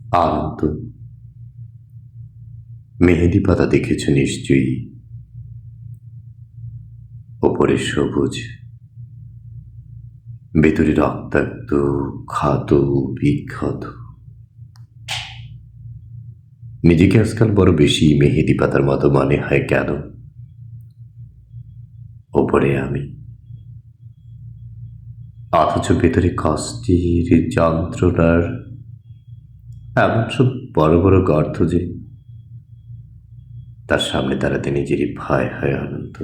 আনন্দ। মেহেদি পাতা দেখেছ নিশ্চয়ই। ওপরে সবুজ, ভেতরে রক্তাক্ত, ক্ষত, বিক্ষত। নিজেকে আজকাল বড় বেশি মেহেদি পাতার মতো মনে হয় কেন? ওপরে আমি, অথচ ভেতরে কষ্টের, যন্ত্রণার এমন সব বড় বড় গর্ত যে তার সামনে দাঁড়াতে নিজেরই ভয় হয়। আনন্দ,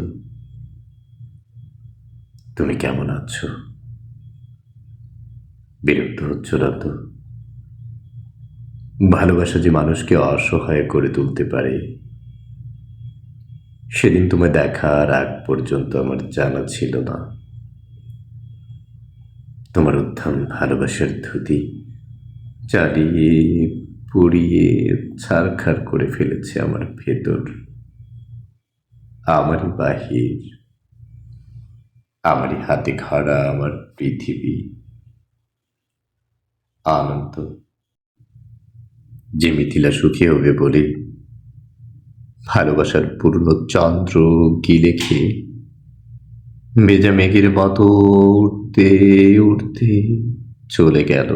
তুমি কেমন আছো? বিরক্ত হচ্ছ না তো? ভালোবাসা যে মানুষকে অসহায় করে তুলতে পারে, সেদিন তোমায় দেখার আগ পর্যন্ত আমার জানা ছিল না। তোমার উত্থান ভালোবাসার ধুতি চালিয়ে পুড়িয়ে ছারখার করে ফেলেছে আমার ভেতর, আমারই বাহির, আমারই হাতে ঘরা আমার পৃথিবী। আনন্দ, যে মিথিলা সুখী হবে বলে ভালোবাসার পুরনো চন্দ্র গিলে খেয়ে ভেজা মেঘের মতো উঠতে উঠতে চলে গেল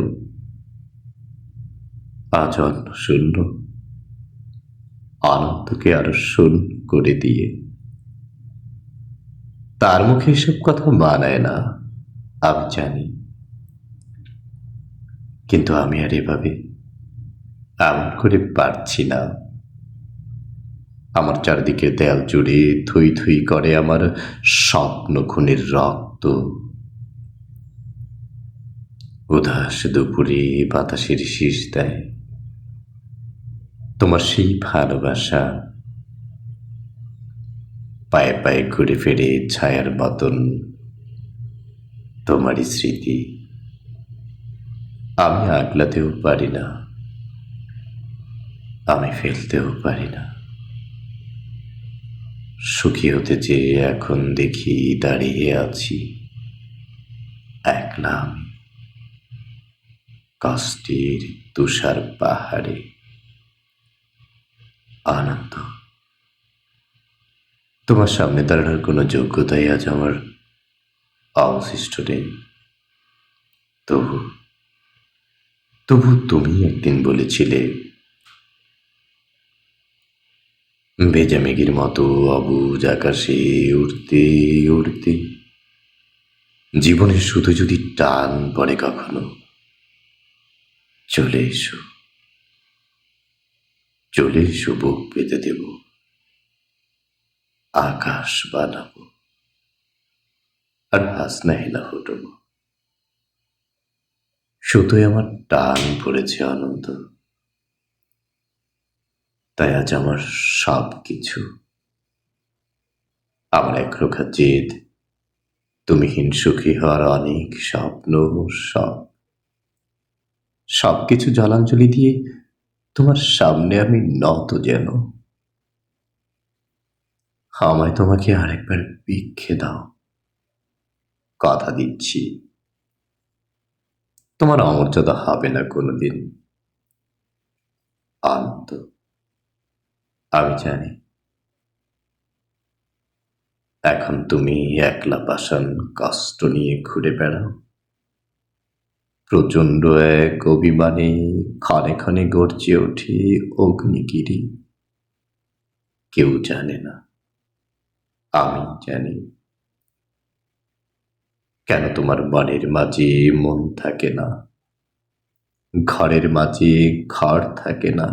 আজ অন্য শূন্য, আনন্দকে আরো শূন্য করে দিয়ে। তার মুখে এসব কথা মানায় না, আমি জানি, কিন্তু আমি আর এভাবে এমন করে পারছি না। আমার চারদিকে দেয়াল জুড়ে থই থই করে আমার স্বপ্ন খুনের রক্ত। উদাস দুপুরে বাতাসের শীষ দেয় তোমার সেই ভালোবাসা, পায়ে পায়ে ঘুরে ফিরে ছায়ার মতন তোমারই স্মৃতি। আমি আগলাতেও পারি না, আমি ফেলতেও পারি না। সুখী হতে চেয়ে এখন দেখি দাঁড়িয়ে আছি একলা আমি, কষ্টের তুষার পাহাড়ে। আনন্দ, তোমার সামনে দাঁড়ানোর কোনো যোগ্যতাই আজ আমার অবশিষ্ট নেই। তবু তবু তুমি একদিন বলেছিলে, ভেজা মেঘের মতো অবুজ আকাশে উড়তে উড়তে জীবনের শুধু যদি টান পড়ে কখনো, চলে এসো, চলে এসো, বুক পেতে দেব, আকাশ বানাবো আর হাসনা হেনা ফুটবো। শুধুই আমার টান পড়েছে আনন্দ, তাই আজ আমার সব কিছু, আমার একরোখা জেদ, তুমিহীন সুখী হওয়ার অনেক স্বপ্ন, সব সবকিছু জলাঞ্জলি দিয়ে তোমার সামনে আমি নত যেন। আমায় তোমাকে আরেকবার ভিক্ষে দাও, কথা দিচ্ছি তোমার অমর্যাদা হবে না কোনোদিন। আনন্দ, আমি জানি এখন তুমি একলা পাষাণ কষ্ট নিয়ে ঘুরে বেড়াও, প্রচণ্ড এক অভিমানে ক্ষণে ক্ষণে গর্জে ওঠে অগ্নিগিরি। কেউ জানে না, আমি জানি কেন তোমার মনের মাঝে মন থাকে না, ঘরের মাঝে ঘর থাকে না।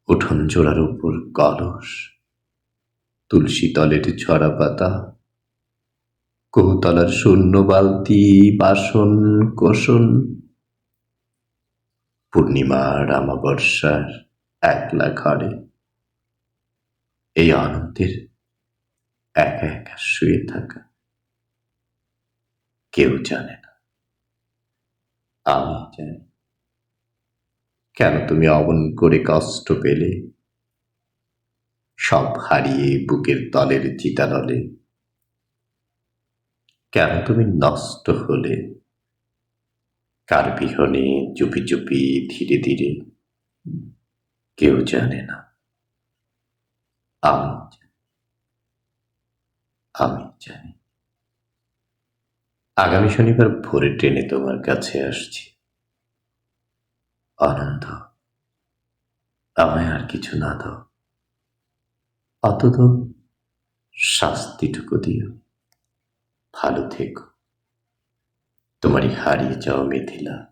উঠোন জোড়ার উপর কলস, তুলসী তলের ঝরা পাতা, কৌতলার শূন্য বালতি, বাসন কোসন, পূর্ণিমার আমাবর্ষার একলা ঘরে এই আনন্দের একা একা শুয়ে থাকা। কেউ জানে না, আমি জানি কেন তুমি অমন করে কষ্ট পেলে, সব হারিয়ে বুকের তলের চিতানলে। কেন তুমি নষ্ট হলে, কার বিহনে চুপি চুপি ধীরে ধীরে কেউ জানে না। আমি আমি জানি। আগামী শনিবার ভোরের ট্রেনে তোমার কাছে আসছি। আনন্দ, আমায় আর কিছু না দাও, অন্তত শাস্তিটুকু দিও। ভালো থেকো, তোমারই হারিয়ে যাওয়া মিথিলা।